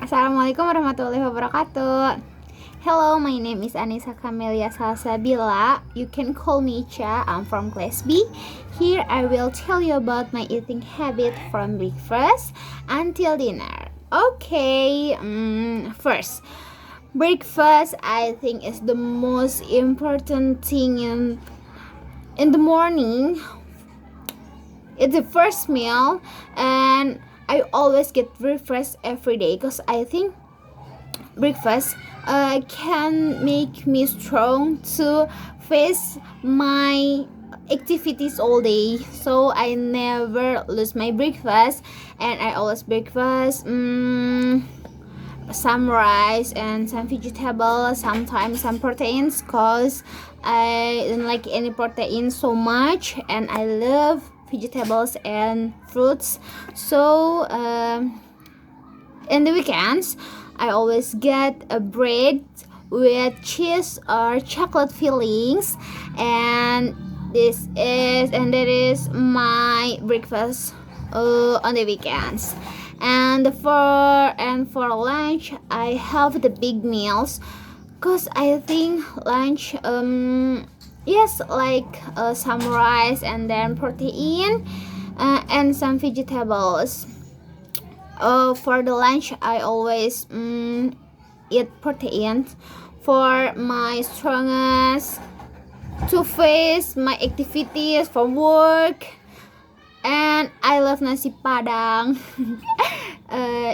Assalamualaikum warahmatullahi wabarakatuh. Hello, my name is Annisa Camelia Salsabila. You can call me Cha. I'm from class B. Here I will tell you about my eating habit from breakfast until dinner. Okay, first, breakfast I think is the most important thing in the morning. It's the first meal, and I always get breakfast every day because I think breakfast can make me strong to face my activities all day. So I never lose my breakfast, and I always breakfast some rice and some vegetables, sometimes some proteins, cause I don't like any protein so much, and I love vegetables and fruits. So in the weekends I always get a bread with cheese or chocolate fillings, and that is my breakfast on the weekends. And for lunch I have the big meals, cause I think lunch yes, like some rice and then protein and some vegetables. For the lunch I always eat protein for my strongest to face my activities for work. And I love nasi padang.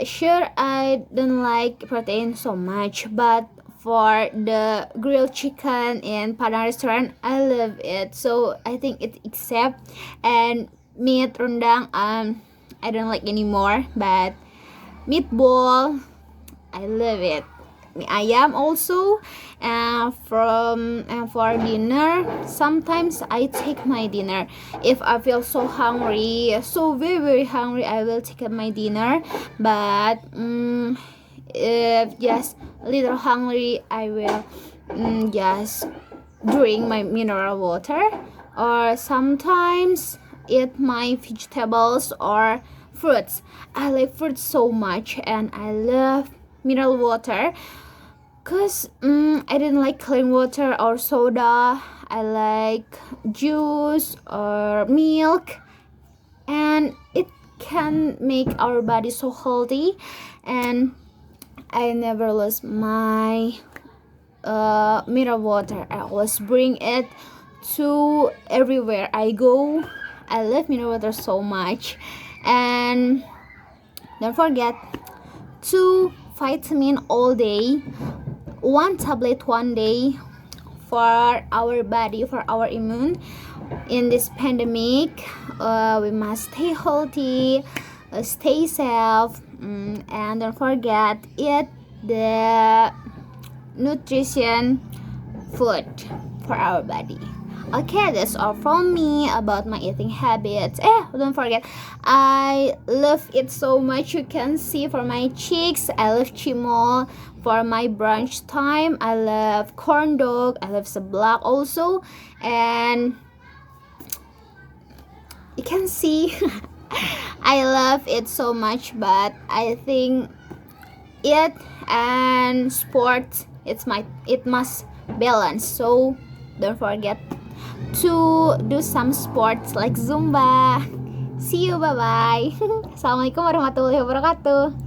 Sure, I don't like protein so much, but for the grilled chicken in Padang restaurant, I love it. So I think it accept. And meat rendang, I don't like anymore. But meatball, I love it. Mie ayam also. For dinner, sometimes I take my dinner. If I feel so hungry, so very hungry, I will take my dinner. But if just a little hungry, I will just drink my mineral water, or sometimes eat my vegetables or fruits. I like fruits so much, and I love mineral water, cause I didn't like clean water or soda. I like juice or milk, and it can make our body so healthy. And I never lose my mineral water. I always bring it to everywhere I go. I love mineral water so much. And don't forget 2 vitamin all day, 1 tablet one day for our body, for our immune. In this pandemic, we must stay healthy, stay safe, and don't forget eat the nutrition food for our body. Okay, that's all from me about my eating habits. Don't forget, I love it so much. You can see for my cheeks, I love chimol. For my brunch time, I love corn dog, I love seblak also. And you can see I love it so much, but I think it and sports, it must balance. So don't forget to do some sports like Zumba. See you, bye bye. Assalamualaikum warahmatullahi wabarakatuh.